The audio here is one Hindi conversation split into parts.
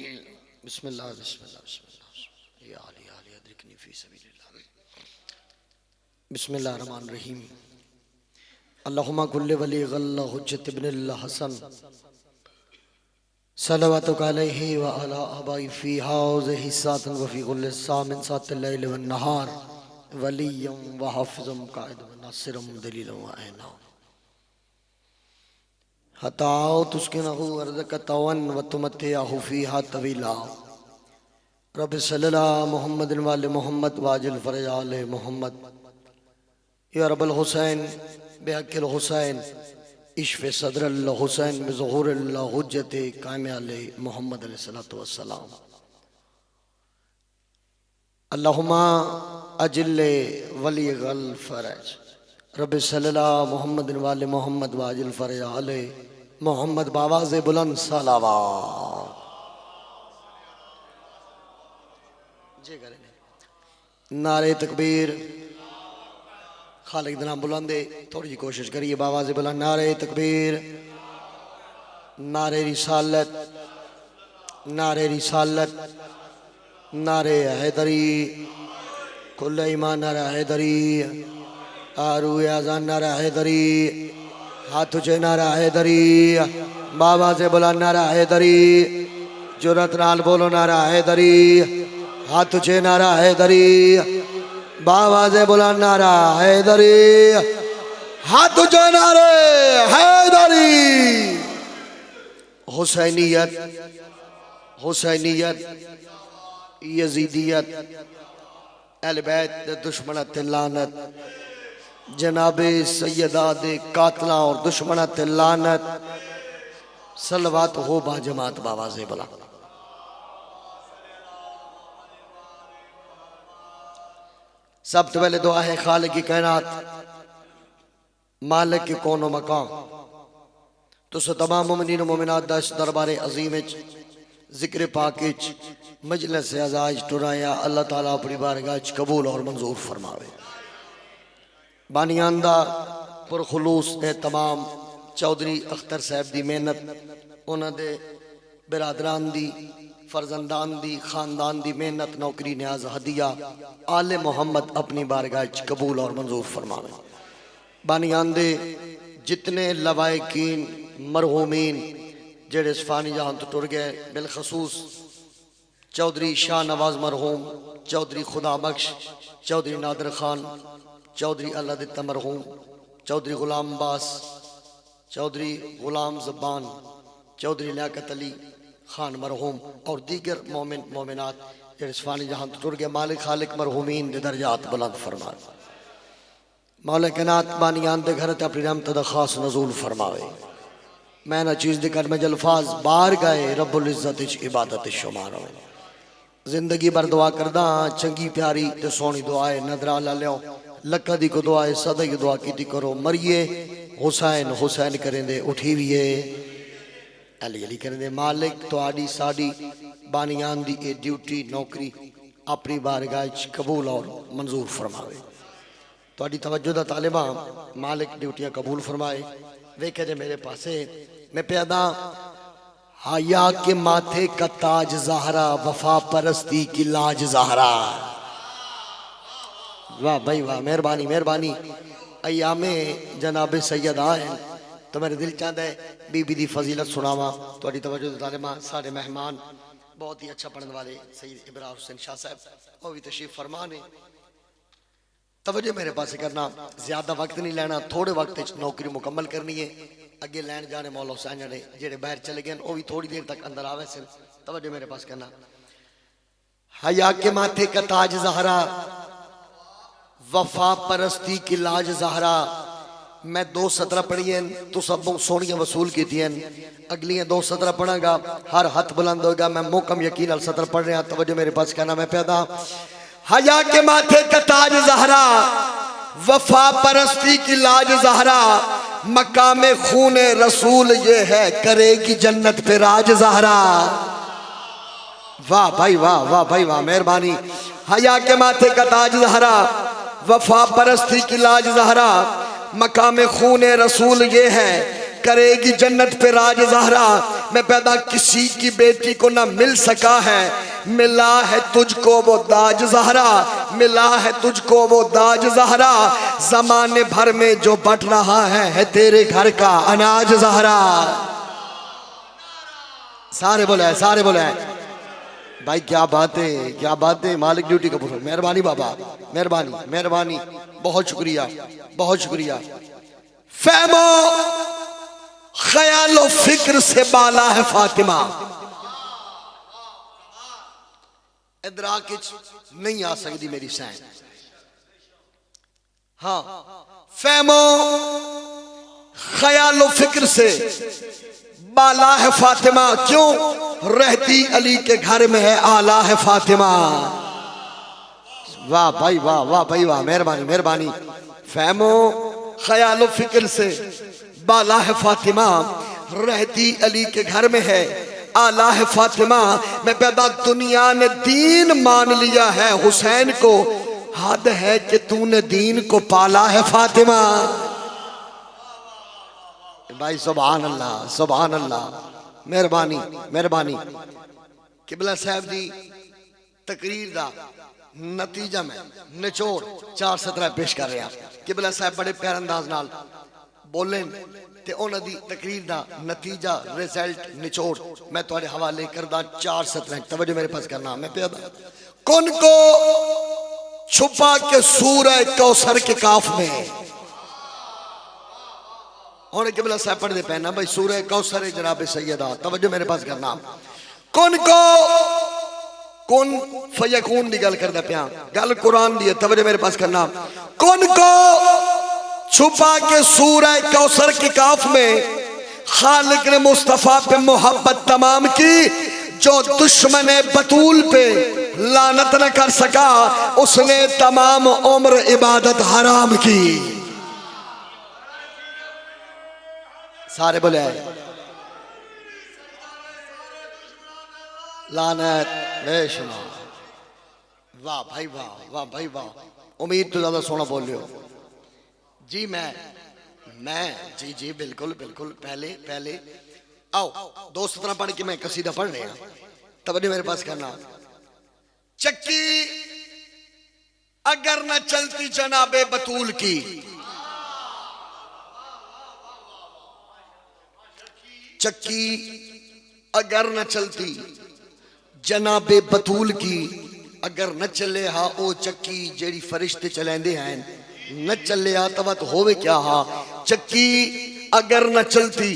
बिस्मिल्लाह बिस्मिल्लाह बिस्मिल्लाह या अली अली अदरिकनी फी सबीलिल्लाह। बिस्मिल्लाह रहमान रहीम। अल्लाहुम्मा कुल्लि वली गल्ला हुज्जत इब्निल हसन सल्लल्लाहु अलैहि व अला अबाई फी हाज़िहि सातन व फी कुल्लि सामिन सातिल लैल वन नहार वलिय्यम व हाफ़िज़म काइदम व नासिरम दलीलन व ऐना हताओ तुस्किनहु अर्ज़क तवन व तुमत्तिअहु फ़ीहा तवीला। रब्बि सल्लल्ला मुहम्मदिन व आले मुहम्मद वाजिल फ़रज आले मुहम्मद। या रब्बल हुसैन बिहक़्क़िल हुसैन इश्फ़ सदरल हुसैन बिज़ुहूरिल हुज्जत क़ाइम आले मुहम्मद अलैहिस्सलातु वस्सलाम। अल्लाहुम्मा अजिल वलीगल फ़रज। रब्बि सल्लल्ला मुहम्मदिन व आले मुहम्मद वाजिल फ़रज आले मोहम्मद बावाज़ बुलंद सलावत। जे करें नारे तकबीर खालिक नाम बुलंदे थोड़ी जी कोशिश करिए बावाज़ बुलंद। नारे तकबीर, नारे रिसालत, नारे रिसालत, नारे हैदरी, कुल्ले ईमान नारा हैदरी, आरू आज़ान नारा हैदरी, हाथ उचे नारा हैदरी, बाबा से बोला नारा हैदरी, जुरत नाल बोलो नारा हैदरी, हाथ उचे नारा हैदरी, बाबा से बोला नारा हैदरी, हाथ उचे नारे हैदरी। हुसैनियत, हुसैनियत, यजीदियत, अहले बैत दे दुश्मन ते लानत, जनाबे सैयदा दे कातला और दुश्मन ते लानत, सलवात हो बा जमात बाबा से बोला। सब तो पहले दुआ है खालिक की कायनात मालिक के कौन मकान तो तमाम मोमिनीन मोमिनात दा इस दरबारे अजीम जिक्र पाक मजलिस अज़ाज टुराया अल्लाह ताला अपनी बारगाह कबूल और मंजूर फरमावे। बानियान दा पुरखुलूस तमाम चौधरी अख्तर साहब दी मेहनत उन्हां दे बिरादरान दी फर्जंदान दी खानदान दी मेहनत नौकरी न्याज हदिया आले मोहम्मद अपनी बारगाह कबूल और मंजूर फरमावे। बानियान दे जितने लवायकीन मरहूमीन जेड़े फ़ानी जहां तो टुर गए बिलखसूस चौधरी शाह नवाज मरहूम, चौधरी खुदा बख्श, चौधरी नादर खान, चौधरी अल्लाह दित्ता मरहूम, चौधरी गुलाम बास, चौधरी गुलाम ज़बान, चौधरी लियाकत अली खान मरहूम और दीगर मोमिन मोमिनात जेड़े फ़ानी जहां तो टुर गए मालिक खालिक मरहूमीन दे दर्जात बुलंद फरमाए। मौला कायनात बानियान दे घर ते अपनी रहमत दा खास नज़ूल फरमावे। मैं ना चीज़ दिकर में जल्फाज बार गए रब्बुल इज़्ज़त इबादत शुमार हो। जिंदगी भर दुआ करदा चंगी प्यारी ते सोहनी दुआए नदरा ला लियो लक्का दी को दुआए सदा की दुआ की करो मरिए हुसैन हुसैन करेंदे उठीविए अली अली करेंदे। मालिक तुहाडी साडी बानियान दी ए ड्यूटी नौकरी अपनी बारगाह कबूल और मंजूर फरमावे। तुहाडी तवज्जो दा तालिबा मालिक ड्यूटियां कबूल फरमाए। वेखे जे मेरे पासे मैं प्यादा हया के माथे का ताज ज़हरा वफा परस्ती की लाज ज़हरा। वाह भाई वाह, मेहरबानी मेहरबानी। अयामे जनाबे सैयद आए तो मेरे दिल चाहता है बीबी दी फजीलत सुनावा। तुहाडी तवज्जो तालिबा सारे मेहमान बहुत ही अच्छा पढ़ने वाले सैयद इब्राहिम हुसैन शाह साहब वो भी तशरीफ फरमा ने। तवज्जो मेरे पास करना, ज्यादा वक्त नहीं लेना, थोड़े वक्त नौकरी मुकम्मल करनी है। अगे लैन जाने मौला हुसैन ने जेड़े बाहर चले गए वो भी थोड़ी देर तक अंदर आवे से। तवज्जो मेरे पास करना। हया के माथे का ताज ज़हरा वफा परस्ती की लाज ज़हरा। मैं 2 सतरा पढ़ी हैं तो सब सोनिया वसूल की थी। अगलियां 2 सतरा पढ़ागा हर हाथ बुलंद होगा। मैं मोकम यकीन सतर पढ़ रहा। तवज्जो मेरे पास कहना। मैं पैदा हया के माथे का ताज ज़हरा वफा परस्ती की लाज ज़हरा मकामे खून रसूल ये है करेगी जन्नत पे राज ज़हरा। वाह भाई वाह, वाह भाई वाह, मेहरबानी। हया के माथे का ताज ज़हरा वफा परस्ती की लाज ज़हरा मकामे खून रसूल ये है करेगी जन्नत पे राज ज़हरा। मैं पैदा किसी की बेटी को ना मिल सका है, मिला है तुझको वो दाज ज़हरा, मिला है तुझको वो दाज ज़हरा। ज़माने भर में जो बट रहा है तेरे घर का अनाज ज़हरा। सारे बोले हैं, सारे बोले हैं भाई, क्या बात है, क्या बात है। मालिक ड्यूटी कपूर, मेहरबानी बाबा, मेहरबानी मेहरबानी, बहुत शुक्रिया, बहुत शुक्रिया। फहमो ख्यालो फिक्र से बाला है फातिमा। इदराक नहीं आ सकती मेरी सैन। हाँ, फहमो ख्यालो फिक्र से बाला है फातिमा। क्यों? रहती अली के घर में है आला है फातिमा। वाह भाई वाह, वाह भाई वाह, मेहरबानी मेहरबानी। फहमो ख्यालो फिक्र से बाला है फातिमा, रहती अली के घर में है आला है फातिमा। मैं पैदा दुनिया ने दीन मान लिया है हुसैन को, हद है कि तूने दीन को पाला है फातिमा। भाई सुभान अल्लाह, सुभान अल्लाह, मेहरबानी मेहरबानी। किबला साहब दी तकरीर दा नतीजा में निचोड़ 4:17 पेश कर रहे हैं। किबला साहब बड़े प्यारे अंदाज नाल बोले ते उन्हां दी तकरीर दा नतीजा रिजल्ट निचोड़ मैं तुहाडे हवाले करदा 4:17। तवज्जो मेरे पास करना। मैं प्यादा कौन को छुपा के सूरह कौसर के काफ में। और किबला साहब पढ़ते पे ना भाई सूरह कौसर जनाब सैयदा। तवज्जो मेरे पास करना। कौन को कौन फयकून दी गल करदा पिया, गल कुरान दी है। तवज्जो मेरे पास करना। कौन को छुपा के सूरह कौसर के काफ में खालिक ने मुस्तफा पे मोहब्बत तमाम की। जो दुश्मन बतूल पे लानत न कर सका उसने तमाम उम्र इबादत हराम की। सारे बोले लानत बेशुमार। वाह भाई वाह, वाह भाई वाह। उम्मीद तो ज्यादा सोना बोल रहे हो जी। मैं जी जी बिल्कुल बिल्कुल। पहले पहले आओ 2:17 पढ़ के मैं कसीदा पढ़ रहे हैं। तवज्जो मेरे पास करना। चक्की अगर न चलती जनाबे बतूल की, चक्की अगर न चलती जनाबे बतूल की, अगर न चले हा ओ चक्की जेड़ी फरिश्ते चलेंदे हैं, न चले हा तवत होवे क्या हा। चक्की अगर न चलती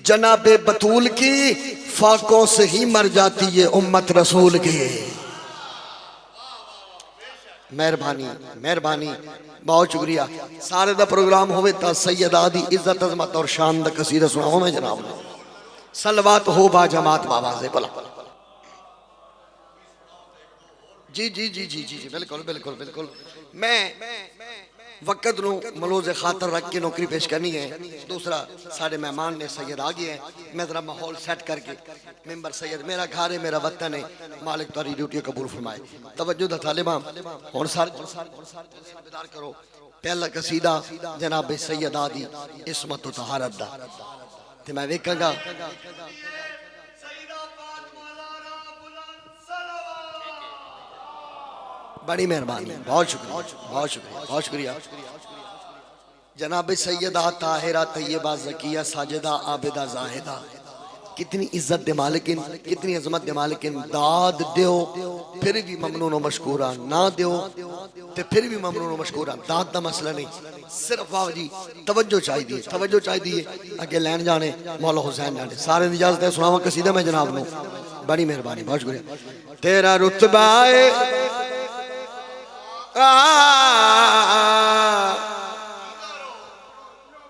जनाबे बतूल की, फाकों से ही मर जाती है उम्मत रसूल की। मेहरबानी मेहरबानी, बहुत शुक्रिया। सारे दा प्रोग्राम होवे ता सैयदा दी इज्जत अजमत और शान दा कसीदा सुनाओ मैं जनाब। सलवात हो बा जमात बाबा से बोला। जी जी जी जी जी जी बिल्कुल बिल्कुल बिल्कुल। मैं वक़्त नु मलोज़े खातर रख के नौकरी पेश करनी है। दूसरा साढ़े मेहमान ने सैयद आ गए हैं। मैं जरा माहौल सेट करके मेंबर सैयद मेरा घर है, मेरा वतन है, मालिक तारी ड्यूटी कबूल फरमाए। तवज्जो दा तालिबा हुण सारे बेदार करो। पहला कसीदा जनाब सैयदा दी इस्मत व तहारत दा ते मैं वेखांगा। बड़ी मेहरबानी, बहुत शुक्रिया, बहुत शुक्रिया, बहुत शुक्रिया। जनाब सैयदा ताहिरा तैयबा ज़किया साजिदा आबिदा जाहिदा, कितनी इज्जत दे मालिकिन, कितनी अजमत दे मालिकिन। दाद दो फिर भी ममनून व मशकूरा, ना दो ते फिर भी ममनून व मशकूरा। दाद दा मसला नहीं, सिर्फ बाबा जी तवज्जो चाहिए, तवज्जो चाहिए। अगे लैन जाने मौला हुसैन जाने। सारे दी इजाजत है सुनावा कसीदा मैं जनाब नू। बड़ी मेहरबानी, बहुत शुक्रिया। तेरा रुतबा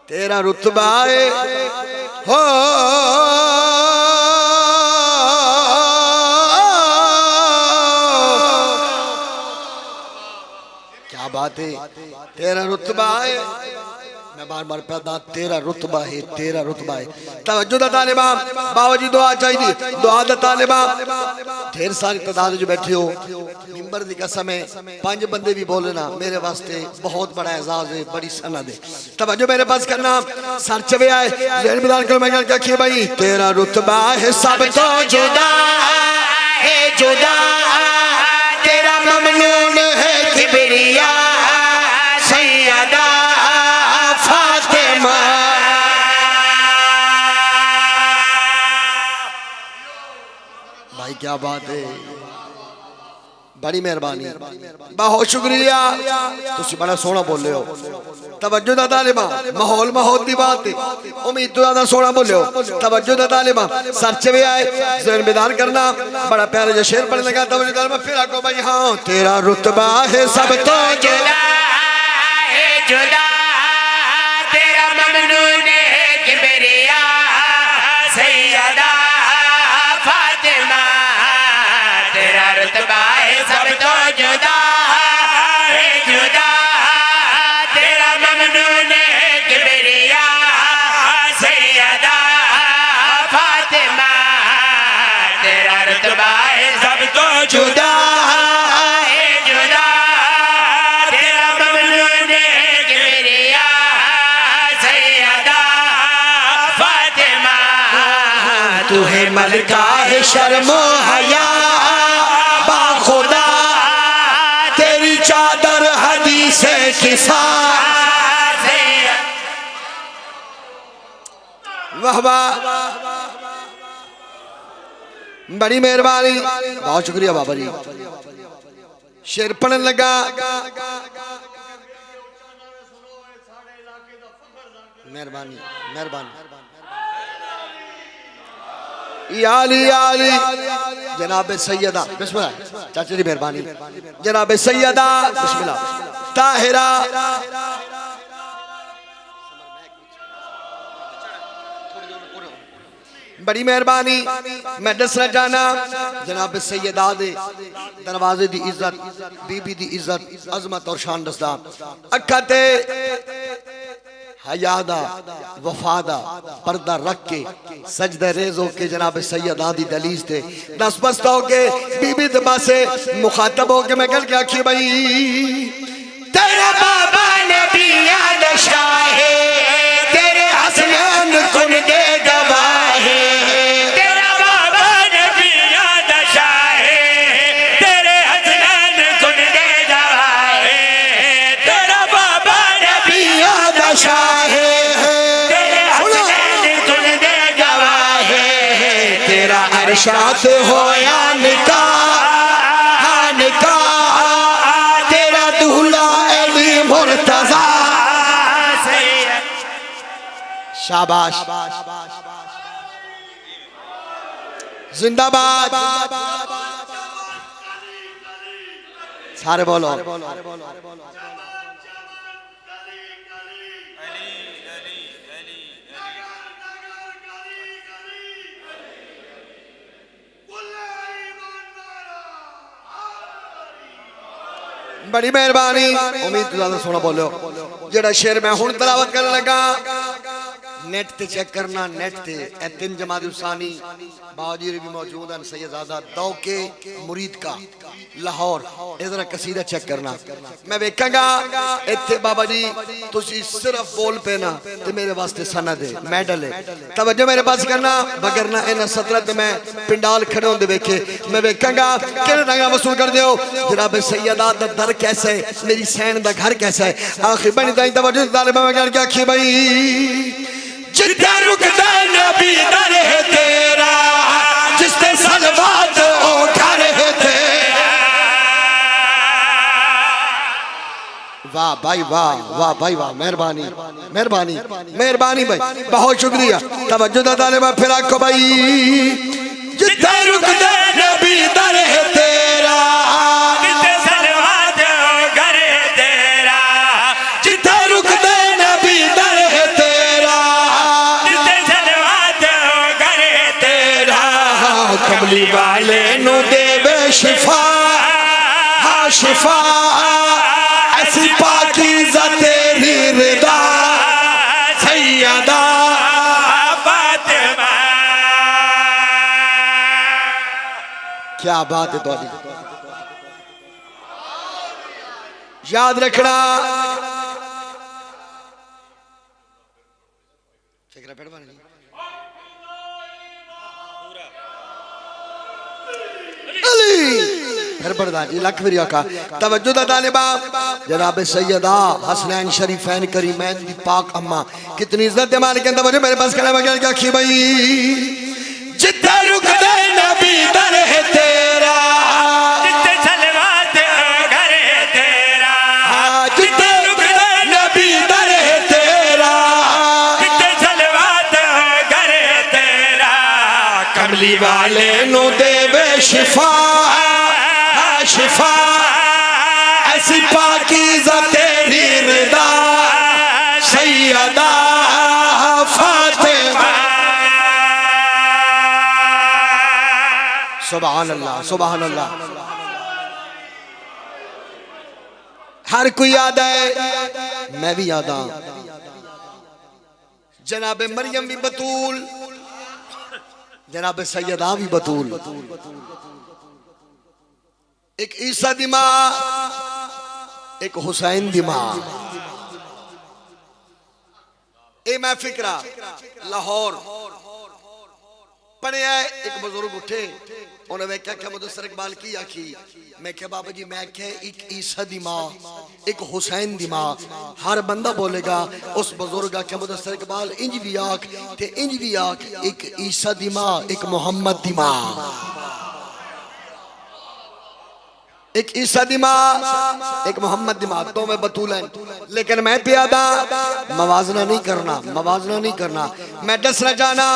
तेरा रुतबा हो क्या बात है। तेरा रुतबा मैं बार बार पैदा तेरा रुतबा है, तेरा रुतबा है। तवज्जो दा तालिबा, बाबाजी दुआ चाहिए, दुआ दा तालिबा। ढेर सारी तादाद जो बैठे हो, मिंबर दी कसम है, 5 बंदे भी बोलना मेरे वास्ते बहुत बड़ा एजाज है, बड़ी सनद है। तवज्जो मेरे पास करना, सर चवे आए ज़हन बदान करो। मैं क्या किया भाई, तेरा रुतबा है सब तो जुदा है, जुदा तेरा ममनून है किबरिया सैयदा फातिमा। भाई क्या बात है, बड़ी मेहरबानी, बहुत शुक्रिया, तुम बड़ा सोहना बोले हो। तवज्जो दा तालिबा, माहौल माहौल दी बात है, उम्मीद तो ज्यादा सोहना बोले हो। तवज्जो दा तालिबा, सर चवे आए ज़हन बेदार करना, बड़ा प्यारा जो शेर पढ़ने लगा। तवज्जो तालिबा फिर आको भाई, हाँ तेरा रुतबा है सब तो जुदा है, जुदा तेरा ममनून है किबरिया सैयदा फातिमा। तेरा रुतबा है सब तो जुदा है, जुदा तेरा ममनून है किबरिया सैयदा फातिमा। तेरा रुतबा है सब तो जुदा है, जुदा तेरा ममनून है किबरिया सैयदा फातिमा। तू है मलका है शर्मो हया बाखुदा, तेरी चादर हदीस किसा। वाह वाह, बड़ी मेहरबानी, बहुत शुक्रिया बाबा जी। शेर पढ़ने लगा, मेहरबानी मेहरबानी। याली याली जनाब सैयदा, बिस्मिल्लाह चाचा जी मेहरबानी, जनाब सैयदा बिस्मिल्लाह ताहिरा बड़ी मेहरबानी। मैं दसना चाहना जनाब सैयदा दे दरवाजे दी इज्जत, बीबी दी इज्जत, अजमत और शान दसदा। अखा ते हयादा वफादा पर्दा रख के सजदे रेज होके जनाब सैयदा दी दलीज थे दस बस्ता होके बीबी दबा से मुखातब होके मैं कल क्या आखी भाई, तेरा बाबा नबी याद शाहे, तेरे हसनैन कुन दे गवाहे। तेरा बाबा नबी याद शाहे, तेरे हसनैन कुन दे गवाहे। तेरा बाबा नबी याद शाहे, तेरे हसनैन कुन दे गवाहे। तेरा अरशात होया निकाह निकाह, तेरा दूल्हा अली मुर्तजा। शाबाश जिंदाबाद, सारे बोलो बड़ी मेहरबानी। उम्मीद ज्यादा सोना बोलो। जेड़ा शेर मैं हुण तलावत करने लगा नेट ते चेक करना, नेट ते ए 3 जमात उसानी बावजी भी मौजूद हैं, सैयदादा दौके मुरीद का लाहौर, इधर कसीदा चेक करना। मैं वेखांगा इत्थे बाबा जी तुसी सिर्फ बोल पे ना ते मेरे वास्ते सनद है, मेडल है। तवज्जो मेरे पास करना, बगरना इन सतरत में पिंडाल खड़े होंदे वेखे मैं वेखांगा किहड़े रंगा वसूल कर दियो। जनाब सैयदा दा दर कैसा है, मेरी सैन दा घर कैसा है। आखिर बनी ताई तवज्जो तालिबा में क्या आखी भाई, जिथे रुकदा नबी दर है तेरा, जिसते सलवात ओ घर है तेरा। वाह भाई वाह, वाह भाई वाह, मेहरबानी मेहरबानी मेहरबानी भाई, बहुत शुक्रिया। तवज्जो दा तालिबा फिर आखो भाई, जिथे रुकदा नबी दर है तेरा, जिसते सलवात ओ घर है तेरा। जिथे रुकदा नबी दर है तेरा, कमली वाले नु देवे शिफा, हाँ शिफा ऐसी पाकीज़ा तेरी रिदा। क्या बात है तुम्हारी, याद रखना। फिक्र पेड़ बन फिर प्रधान जी लख फिर आका तवज्जो दा तालिबा जनाब सैयदा हसनैन शरीफैन करीमैन दी पाक अम्मा कितनी इज्जत दे मालिक है। तवज्जो मेरे पास कहने बगैर क्या खी भाई जिथे रुक दे नबी दर है तेरा, जिथे सलवात घर है तेरा, जिथे रुक दे नबी दर है तेरा, जिथे सलवात घर है तेरा, कमली वाले नु देवे शिफा शिफा ऐसी पाकीज़ा तेरी रिदा सैयदा फातिमा। सुभान अल्लाह सुभान अल्लाह। हर कोई याद है, मैं भी याद हूं। जनाब मरियम भी बतूल, जनाब सैयदा भी बतूल, एक ईसा दी मां, एक हुसैन दी मां। ए मैं फिक्रा लाहौर पढ़िया, एक बुजुर्ग उठे उन्हें वेख्या क्या मुदस्सिर इकबाल की आखी। मैं क्या बाबा जी, मैं क्या एक ईसा दी मां एक हुसैन दी मां। हर बंदा बोलेगा उस बुजुर्ग क्या मुदस्सिर इकबाल इंज भी आख ते इंज भी आख, एक ईसा दी मां एक मोहम्मद दी मां, एक ईसा दी मां एक मोहम्मद दी मां, तो मैं बतूल है। लेकिन मैं प्यादा मवाजना नहीं करना, मवाजना नहीं करना। मैं दसना चाहना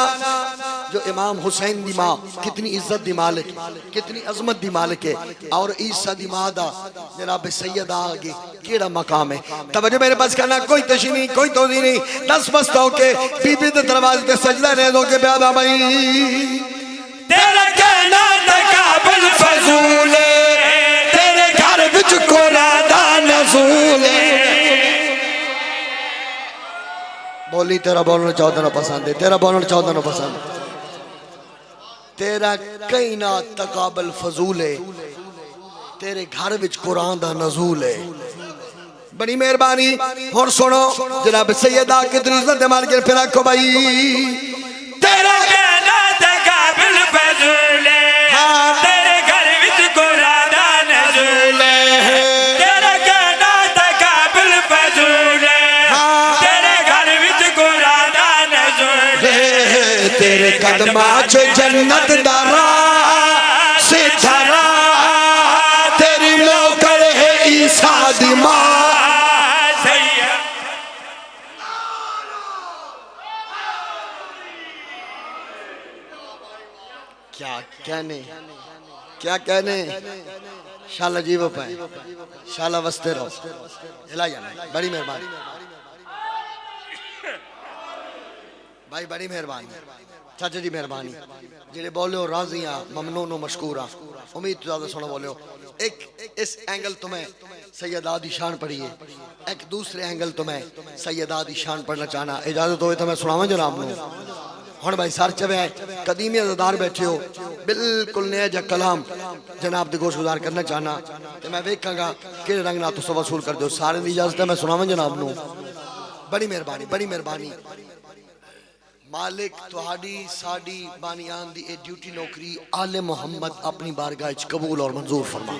जो इमाम हुसैन दी मां कितनी इज्जत दी मालिक, कितनी अजमत दी मालिक है, और ईसा दी मां दा जनाब सैयदा आगे केड़ा मकाम है। तवज्जो मेरे पास करना, कोई तशी नहीं कोई तोजी नहीं, दस मस्त होके बीबी दे दरवाजे ते सजदा रह दो के प्यादा भाई तेरा कहना तकाबुल फजूल बोली तेरा बोलना चाहता ना पसंद है, तेरा बोलना चाहता ना पसंद, तेरा कहीं ना तकाबल फजूल है, तेरे घर विच कुरान दा नज़ूल है। बड़ी मेहरबानी। और सुनो जनाब सैयदा कितनी इज्जत मार के फिर आखो भाई तेरा कहना तकाबुल फजूल है, तेरे घर विच कुरान दा नज़ूल है, तेरा कहना तकाबुल फजूल है, तेरे घर विच कुरान दा नज़ूल है, तेरे कदमा च जन्नत दा राह सीधा राह, तेरी नौकर है ईसा दी मां। क्या कहने क्या कहने, शाला जीवो पाए शाला वस्ते रहो हिला जाना। बड़ी मेहरबानी भाई, बड़ी मेहरबानी चाचा जी, मेहरबानी जेडे बोले हो राजी हाँ ममनून हो मशकूर हाँ, उम्मीद तो ज्यादा सुना बोले हो। एक इस एंगल तो मैं सैयदा दी शान पढ़ी है, एक दूसरे एंगल तो मैं सैयदा दी शान पढ़ना चाहना। इजाजत हो तो मैं सुनावा जनाब नू। हुण भाई सर चवे कदीमी अज़ादार बैठे हो, बिल्कुल नया जा कलाम जनाब दी गोश गुजार करना चाहना, तो मैं वेखांगा कि रंग ना तुस वसूल कर दो। सारे दी इजाजत है मैं सुनावा जनाब नू। बड़ी मेहरबानी बड़ी मेहरबानी। मालिक तुहाडी साडी बानियान दी ए ड्यूटी नौकरी आले मोहम्मद अपनी बारगाह च कबूल और मंजूर फरमा।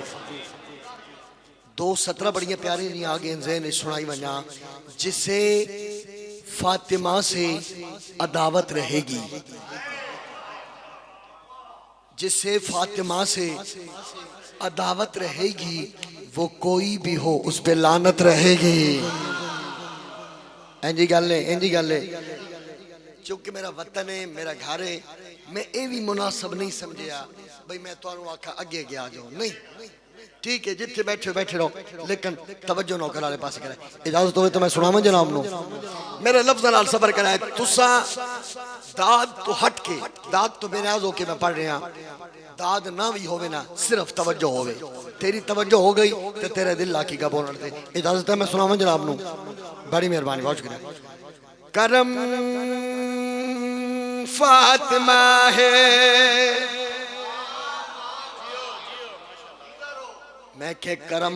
दो सतरा बड़ियां प्यारी दी आगे ज़हन सुनाई वना, जिसे फातिमा से अदावत रहेगी, जिसे फातिमा से अदावत रहेगी वो कोई भी हो उस पे लानत रहेगी। इंजी गल है, इंजी गल है। चूंकि मेरा वतन है, मेरा घर है, मैं ये भी मुनासिब नहीं समझिया भाई मैं तुहानू आखा अगे अगे आ जाओ। नहीं ठीक है, जिथे बैठे बैठे रहो, लेकिन तवज्जो नौकर वाले पास करे। इजाजत हो तो मैं सुनावा जनाब नू। मेरे लफ्ज़ नाल सबर कराए। तुसा दाद तो हट के, दाद तो बेनियाज होके मैं पढ़ रहा, दाद ना भी होवे ना, सिर्फ तवज्जो होवे। तेरी तवज्जो हो गई तो तेरे दिल लाकी का बोलने दे। इजाजत है मैं सुनावा जनाब नू। बड़ी मेहरबानी, बहुत शुक्रिया। करम फातिमा है मैं के करम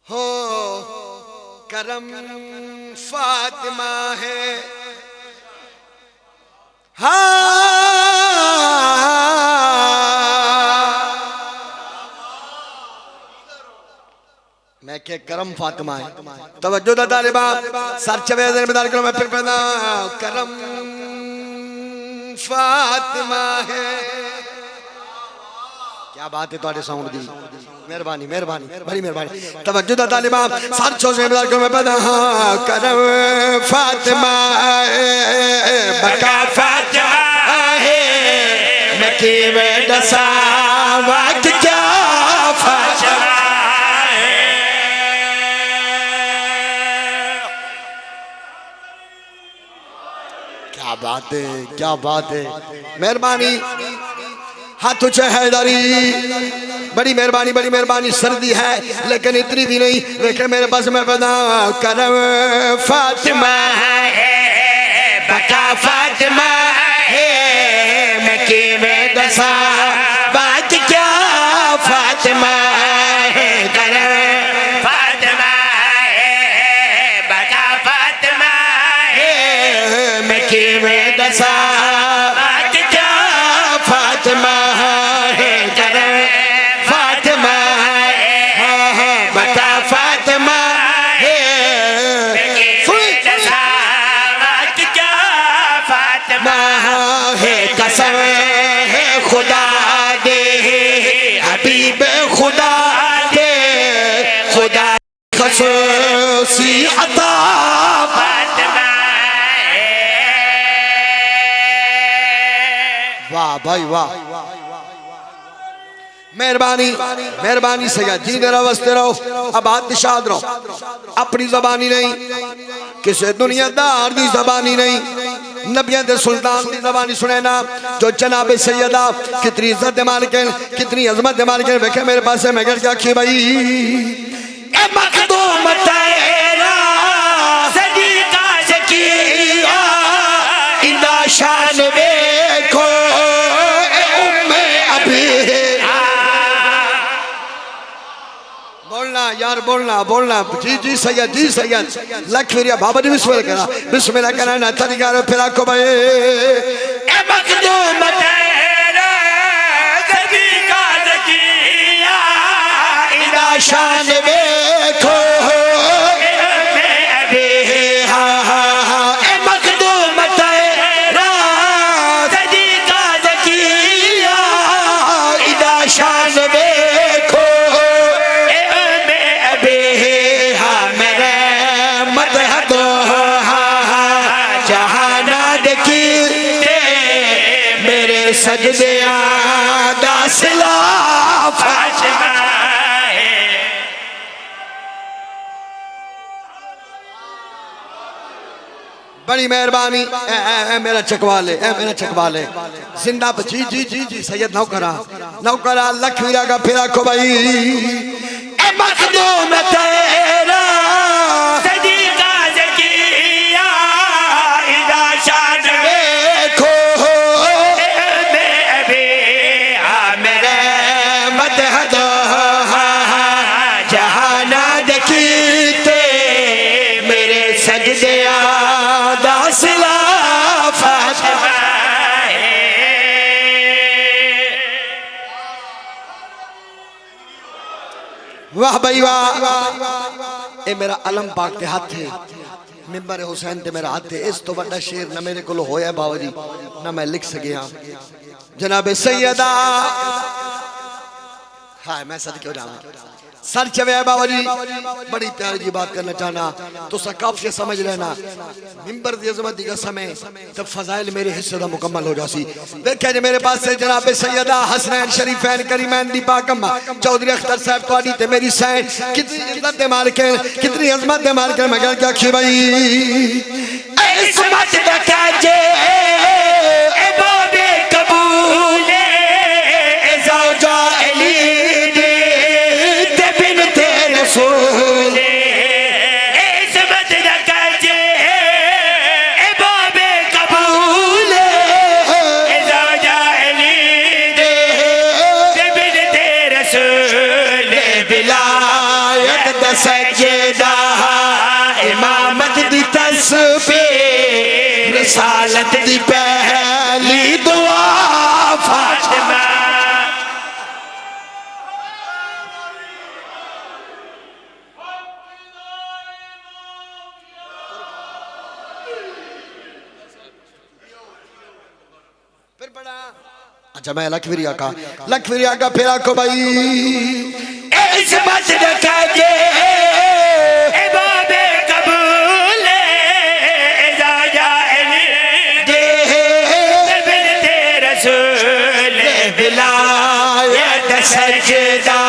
हो करम फातिमा है मैं के करम फातिमा है। तवज्जो दा तालिबा सर चवे जिम्मेदार करो मैं फिर पैदा करम फातिमा है। क्या बात है तुम्हारे साउंड दी मेहरबानी मेहरबानी बड़ी मेहरबानी। तवज्जो दा तालिबा सर चो जिम्मेदार करो मैं पैदा करम फातिमा है बका फातिमा है मकी में दसा वक्त क्या फातिमा बात है क्या बात है। मेहरबानी हाथ उच्च हैदरी बड़ी मेहरबानी सर्दी है लेकिन इतनी भी नहीं। लेकिन मेरे पास में बता करम फातिमा है बका फातिमा है मक्की में दसा बात क्या फातिमा है करम फातिमा है बका फातिमा है मक्की में दसा बात क्या फातिमा है करम फातिमा है बका फातिमा है कसम है खुदा दे हबीब खुदा दे खुदा खसूसी अता वाह भाई वाह मेहरबानी सैयद जी जरा वस्ते रहो अब आतिशाद रहो अपनी जबानी नहीं किसी दुनियादार दी जबानी नहीं नबियां दे सुल्तान दी जबानी सुने ना जो जनाब सैयदा कितनी इज्जत दे मालिक कितनी अजमत दे मालिक देखे मेरे पास मैं क्या आखी भाई ए मखदूम तेरा सदीका सकिया इंदा शान देखो ए उम्मे अभी बोलना यार बोलना जी सैयद लख फिरिया बाबा जी बिस्मिल्लाह करा ना तरीका फिर आको भाई ए मखदूम तेरा सदीका सकिया इंदा शान देखो सजदिया दा सिला फातिमा है। बड़ी मेहरबानी मेरा चकवाले जिंदा जी सैयद नौकरा लखवीरा का फिर आखो भाई ए मखदूम तेरा सदीका ज़किया इदा शान देखो वाह भाई वाह ए मेरा अलम पाक के हाथ है मिंबर हुसैन ते मेरा हाथ है इस तो बड़ा शेर ना मेरे को होया बाबा जी ना मैं लिख सकिया जनाब सैयदा हाँ मैं सदके हो जाऊँ सर चवे बाबा जी बड़ी प्यारी जी बात करना चाहना तो सकाफ से समझ लेना मिंबर दी अजमत दी समय तब फजाइल मेरे हिस्से दा मुकम्मल हो जासी। देखे जे मेरे पास से जनाब सैयदा हसनैन शरीफैन करीमैन दी पाकम्मा चौधरी अख्तर साहब तवाडी ते मेरी सैन कितनी इज्जत दे मालिक कितनी अजमत दे मालिक मैं क्या आखी भाई इस्मत दा काजे ए बाबे कबूल ए ज़ौजा अली रसूल इस्मत दा काजे ए बाबे कबूल ए ज़ौजा अली दे बिन ते रसूल रिसालत दी पहली दुआ फातिमा। अच्छा मैं लखवीरी आका फिर आको भाई इस मत रखा जे बाबे कबूल इजाजा दे बिनते रसूल विलायत सजदा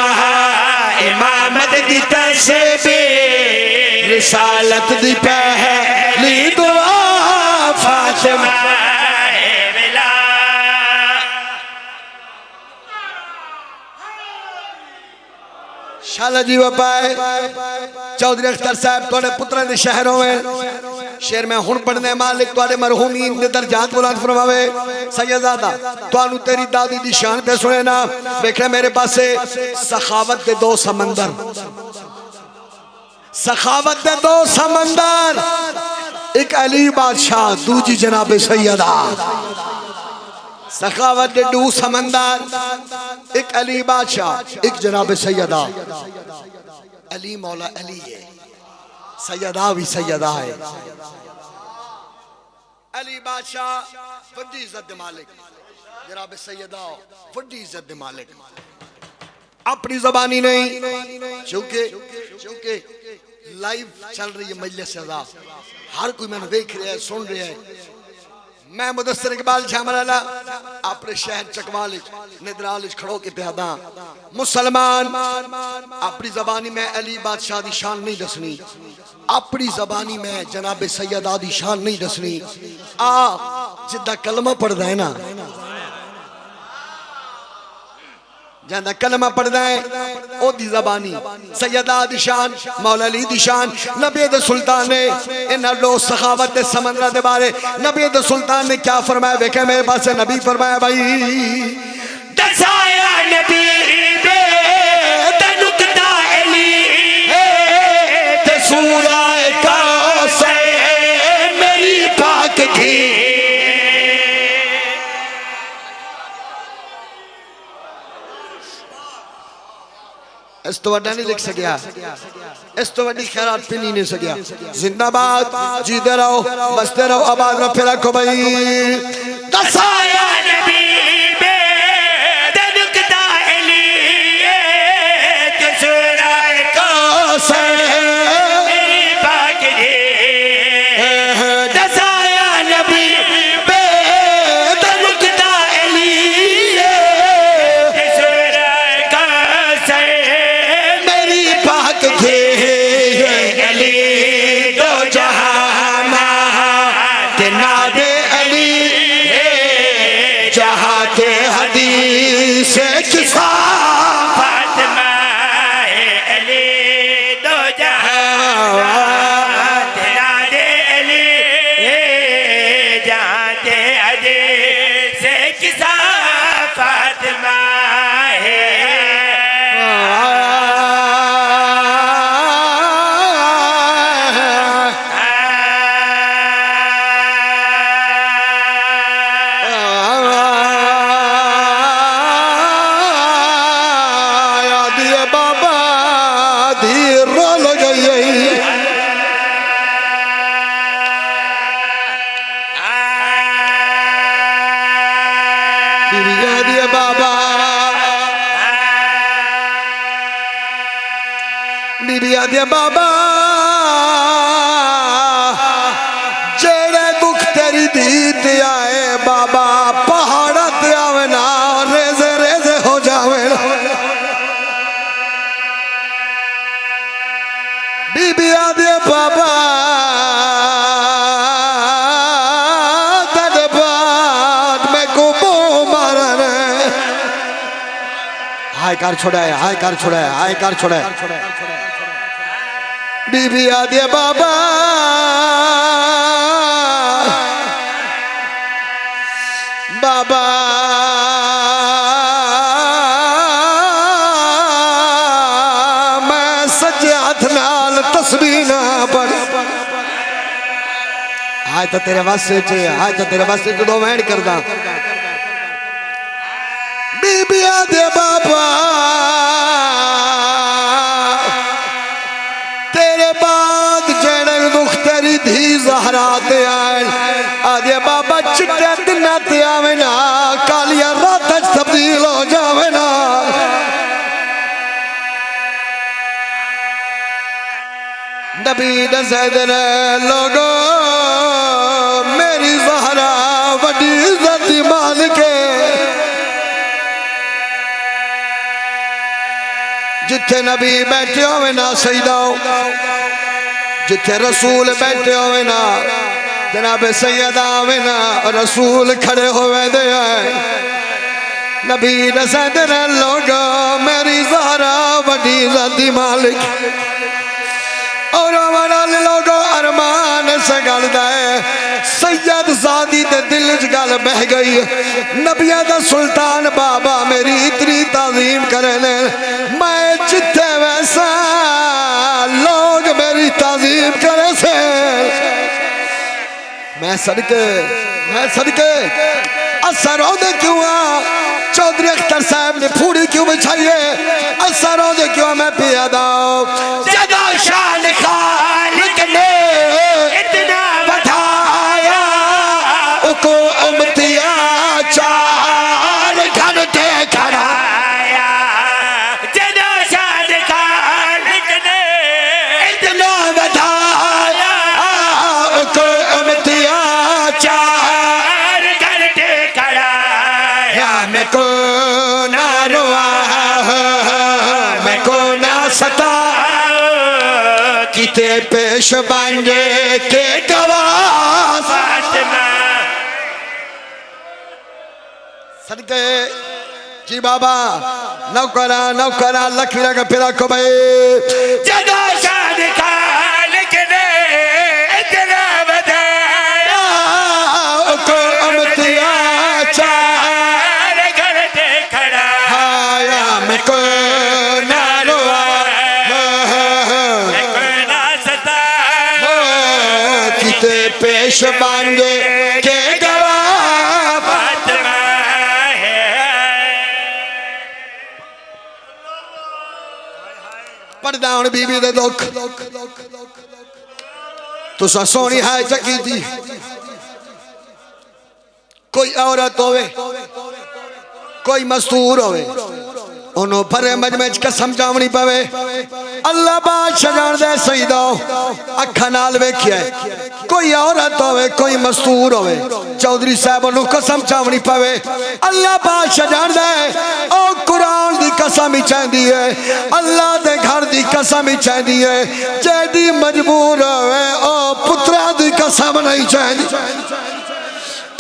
इमामत दी तस्बीह रिसालत दी पहली दुआ फातिमा। शाला जी पाए चौधरी अख्तर साहब थोड़े पुत्रों के शहरों में शेर में हुण पढ़ने मालिक थोड़े मरहूमीन दे दर्जात बुलंद फरमावे। सैयदादा तुहानू तेरी दादी दी शान पे सुने ना वेखे मेरे पास सखावत दे दो समंदर, सखावत दे दो समंदर, एक अली बादशाह दूजी जनाबे सैयदा। सखावत दे दो समंदर, एक अली बादशाह एक जनाबे सैयदा। अली मौला अली है, सैयदा भी सैयदा है। अली बादशाह वड्डी इज्जत दे मालिक, जनाबे सैयदा वड्डी इज्जत दे मालिक। अपनी जबानी नहीं क्योंकि लाइव चल रही है मजलिस सदा, हर कोई मैंने देख रहा है सुन रहा है। मैं मुदस्सिर इकबाल झामराला अपने शहर चकवाल निद्राल खड़ो के प्यादा मुसलमान अपनी जबानी में अली बादशाह दी शान नहीं दसनी, अपनी जबानी में जनाबे सैयदा दी शान नहीं दसनी। जिदा कलमा पढ़दा है ना, जदा कलमा पढ़दा है ओदी जबानी सैयदा दी शान मौला अली दी शान। नबी दे सुल्तान ने इन लो सखावत दे समंदर दे बारे नबी दे सुल्तान ने क्या फरमाया वेखे मेरे पास नबी फरमाया भाई दसाया नबी बे तनुकदा अली ते सूरा कासे मेरी पाक थी। इस तो वड्डा नहीं लिख सकिया, इस तो वड्डी खैरात पिनी नहीं सकिया। जिंदाबाद जीते रहो बसते रहो आबाद रहो फिर रखो भाई दसाया नबी बे तनुकदा अली ते सूरा कासे मेरी पाक थी। दसाया नबी बे तनुकदा अली ते सूरा कासे मेरी पाक थे अली दो जहां ते नादे अली जहां के हदीस किसा फातिमा अली दो जहां तेरा दे अली जाते अली से किसा फातिमा बाबा धीर रोल गई दिया बाबा बीबिया दिया बाबा जेड़े दुख तेरी दीद आए बाबा पहाड़ा ते आवे ना रेजे रेजे हो जावे बीबिया दिया बाबा तेरे बाद मैं को मारन हाय कार छोड़ाया हाय कार छोड़ाया हाय कार छोड़ाया बीबी आदि बाबा बाबा मैं सज्जे हाथ नाल तस्बीह ना पढ़ हाय तो तेरे वास्ते चे, हाय तो तेरे वास्ते जो दो वैन करदा बीबिया दे बाबा तेरे बाद जड़े दुख तेरी धी ज़हरा ते आए आदे बाबा चिट्टे दिन ते आवे ना कालिया रात तब्दील हो जावे ना नबी दसदर लोगो मेरी ज़हरा वडी इज्जत मालिक जिथे नबी बैठे होवे ना सईदाओ जिथे रसूल बैठे होवे ना जनाब सैयदा आवे ना रसूल खड़े होवे दे नबी दसदर लोगो मेरी ज़हरा वडी इज्जत मालिक और हमारा लोगो अरमान से गल सैयद ज़ादी दे दिल च गल बह गई नबिया दा सुल्तान बाबा मेरी इतनी ताज़ीम करे ने मैं जिथे वैसा लोग मेरी ताज़ीम करे से मैं सदके असर दे क्यों चौधरी अख्तर साहब ने फूड़ी क्यों बिछाइए असर दे क्यों मैं पिया दाओ जदा शान खालिक ने इतना बढ़ाया उको उम्मतिया चार घंटे खड़ाया जदा शान खालिक ने इतना बढ़ाया उको उम्मतिया चार घंटे खड़ाया मैं को ना रोआ मैं को ना सता किते पेश बांगे के गवाह फातिमा सदके जी बाबा नौकरा लखी लगा फिरा को भाई जदा शान खालिक ने इतना बताया को उम्मतिया चार घंटे खड़ा हाया मैं को ना रोआ ना सता किते पेश बांगे के गवाह फातिमा है पढ़दा हुण बीबी दे दुख तुसा सोनी है चकी थी कोई औरत होवे कोई मस्तूर होवे ओनो भरे मजमे च कसम जावनी पवे अल्लाह बादशाह जान दे सईदा अखा नाल वेखिया कोई औरत होवे कोई मस्तूर होवे चौधरी साहब ओनु कसम चावनी पवे अल्लाह बादशाह जान दे ओ कुरान दी कसम ही चाहदी है अल्लाह दे घर दी कसम ही चाहदी है जेडी मजबूर होवे ओ पुत्रा दी कसम नहीं चाहदी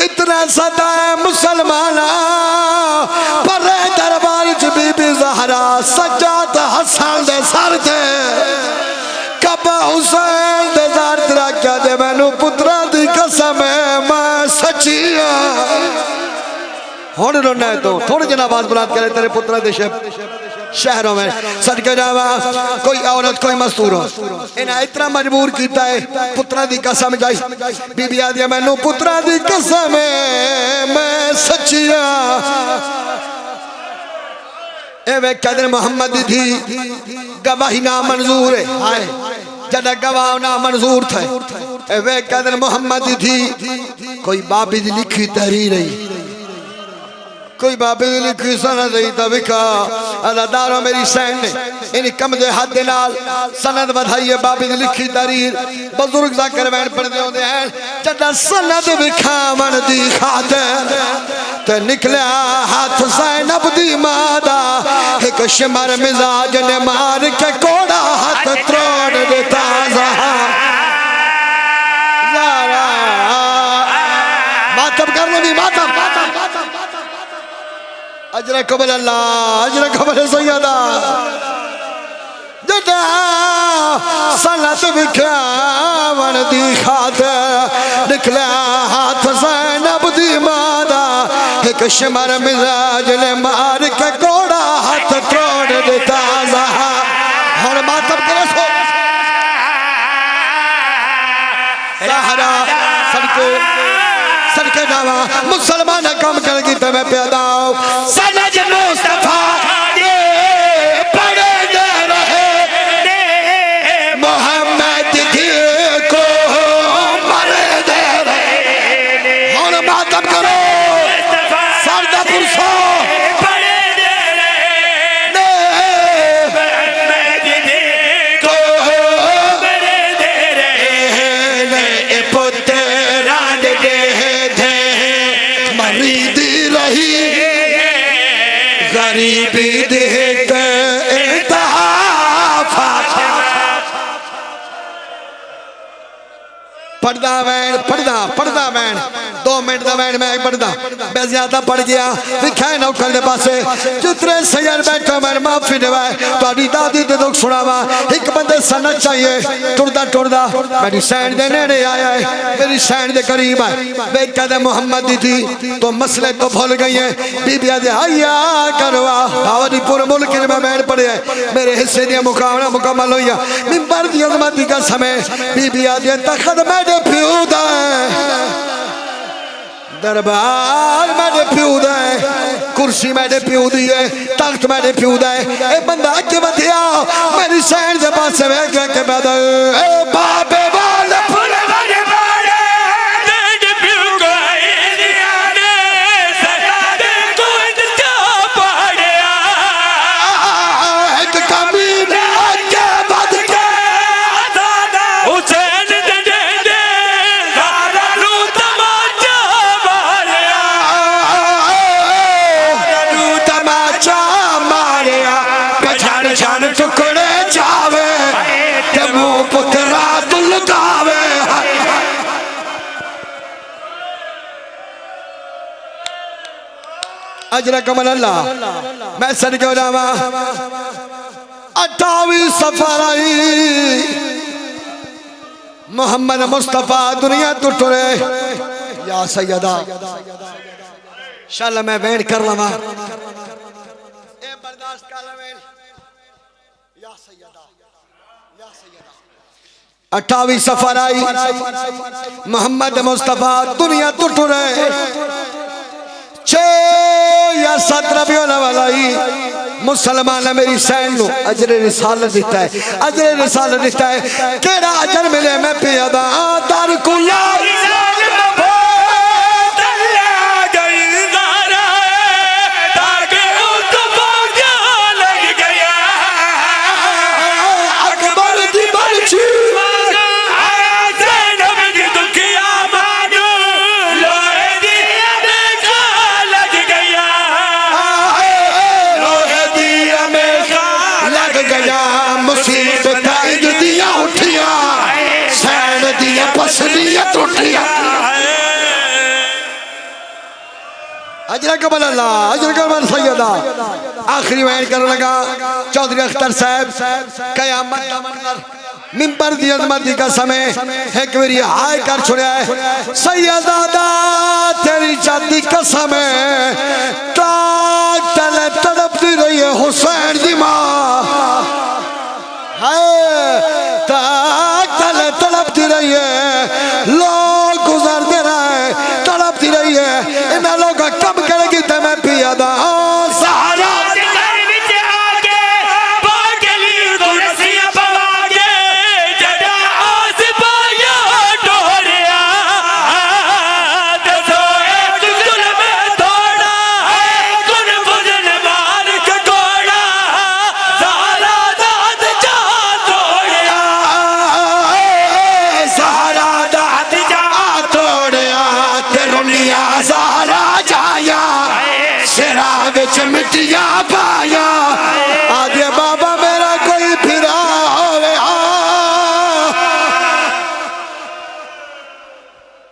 इतना सदा है मुसलमान पर दरबार च बीबी ज़हरा सज्जाद हसन दे सर ते कबा हुसैन दे सर ते रखा दे मैनू पुत्रा दी कसम है मैं सच्ची हुण रोना है तो थोड़ी जना आवाज बुलंद करे तेरे पुत्रा दे शहरों में सदके जावा कोई औरत कोई मस्तूर हो इन्हें इतना मजबूर किया है पुत्रा दी कसम जाई बीबी आदि मैनू पुत्रा दी कसम मैं सच्चिया एवे कदर मोहम्मद थी गवाही ना मंजूर है हाय जदा गवाह ना मंजूर थे एवे कदर मोहम्मद थी कोई बाबी दी लिखी तहरीर रही कोई बाबे ने लिखी सनद ही तविका अदादारो मेरी सैन ने इन कम दे हाथ दे नाल सनद बधाई है बाबे ने लिखी तहरीर बुजुर्ग जाकर बैठ पढ़दे होंदे हैं जदा सनद विखावन दी खातिर ते निकलिया हाथ ज़ैनब दी मादा एक शिमर मिजाज ने मार के कोड़ा हाथ त्रोड़ देता ज़हरा मातम कर लो नी मातम अजर कबल अल्लाह अजर कबल सैयदा जदा सनत विखावन दी खातिर निकला हाथ ज़ैनब दी मादा एक शिमर मिजाज ने मार के कोड़ा हाथ तोड़ देता ज़हरा और मातम करे सो ज़हरा सदके जावा मुसलमान कम कर की तो मैं पैदा सनज मुस्तफा दे पड़े दे रहे मोहम्मद जी को मरे दे रहे और मातम करो सरदा पुरसो पड़े दे रहे मोहम्मद जी को मरे दे रहे पुत्रा दे दे मरीदी रही गरीबी देख इंतहा पढ़दा वैन पढ़दा वैन 2 मिनट दा वैन मैं पढ़दा मैं ज्यादा पढ़ गया लिखा है नौकर दे पासे जितने सैयद बैठो मैं माफी देवा ਤੁਹਾਡੀ दादी दे दुख सुनावा एक बंदे सनत चाहिए टुरदा टुरदा मेरी सैन दे नेड़े आया है मेरी सैन दे करीब है वे कहदे मोहम्मद दी थी तो मसले तो भूल गई है बीबिया दे हया करवा आवरी पूरे मुल्क में बैठ पड़े मेरे हिस्से दी मुकम्मल होया मिंबर दी अजमती का समय बीबिया दे तखत मेरे प्यूदा दरबार मेरे प्यूदा कुर्सी मेरे प्यूदी है तख्त मेरे प्यूदा है ए बंदा के बधिया मेरी सैन दे पास वेख के बाद ए बाबे वाले फुल बड़े बड़े तेरे प्यू को दिया ने सदा दे को इंतजा पड़या एक कमीने के बाद के दादा हुसैन दे दे दादा रू तमाचा मारया रू तमाचा मारिया पछाड़ छान टुकड़े जावे ते मुंह पुत्रा दुलकावे अजरा कमल अल्लाह मैं सदके हो जावा 28 सफर आई मोहम्मद मुस्तफा दुनिया तो टुरे या सैयदा शाला मैं वेट कर लवा ए बर्दाश्त कर ले या सैयदा 28 सफर आई मोहम्मद मुस्तफा दुनिया तो टुरे 6 या 7 रबीउल अव्वल आई मुसलमान मेरी सैन नु अजरे रिसालत दिता है अजरे रिसालत दिता है केड़ा अजर मिले मैं पियादा दर कुल्ला अजरा कबल अल्लाह अजरा कबल सैयदा आखिरी वैन कर लगा चौधरी अख्तर साहब कयामत का मंजर मिंबर दी अजमती का समय एक मेरी हाय कर छुड़िया है सैयदा तेरी जाती कसम है ताक तले तड़पती रही है हुसैन दी माँ है ताक तले तड़पती रही है लोग गुजरते रहे तड़पती रही है इन लोगों का कम करेगी तो मैं पियादा सहारा मिटिया पाया